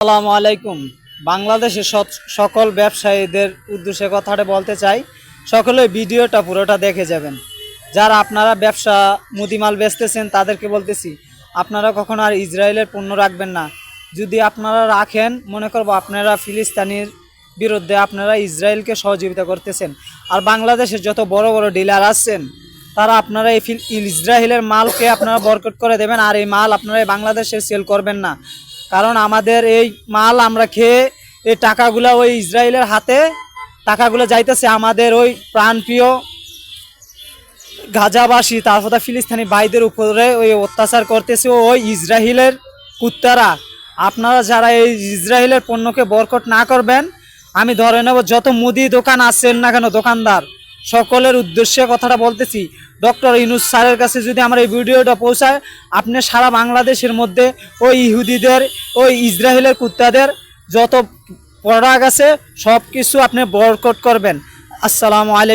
আসসালামু আলাইকুম। বাংলাদেশের সকল ব্যবসায়ীদের উদ্দেশ্যে কথাটা বলতে চাই, সকলে ভিডিওটা পুরোটা দেখে যাবেন। যারা আপনারা ব্যবসা মুদিমাল বেচতেছেন তাদেরকে বলতেছি, আপনারা কখনো আর ইসরায়েলের পণ্য রাখবেন না। যদি আপনারা রাখেন, মনে করবো আপনারা ফিলিস্তিনির বিরুদ্ধে আপনারা ইসরায়েলকে সহযোগিতা করতেছেন। আর বাংলাদেশের যত বড় বড় ডিলার আছেন, তারা আপনারা এই ইসরায়েলের মালকে আপনারা বয়কট করে দেবেন, আর এই মাল আপনারা বাংলাদেশে সেল করবেন না। কারণ আমাদের এই মাল আমরা খেয়ে এই টাকাগুলো ওই ইসরায়েলের হাতে টাকাগুলো যাইতেছে আমাদের ওই প্রাণপ্রিয় গাজাবাসী, তারপর ফিলিস্তিনি ভাইদের উপরে ওই অত্যাচার করতেছে ওই ইসরায়েলের কুত্তারা। আপনারা যারা এই ইসরায়েলের পণ্যকে বয়কট না করবেন, আমি ধরে নেব যত মুদি দোকান আছেন না কেন, দোকানদার সকলের উদ্দেশ্যে কথাটা বলতেছি। ডক্টর ইউনূস স্যারের কাছে যদি আমার এই ভিডিওটা পৌঁছায়, আপনি সারা বাংলাদেশের মধ্যে ওই ইহুদিদের, ওই ইসরায়েলের কুত্তাদের যত প্রোডাক্ট আছে সব কিছু আপনি বয়কট করবেন। আসসালামু আলাইকুম।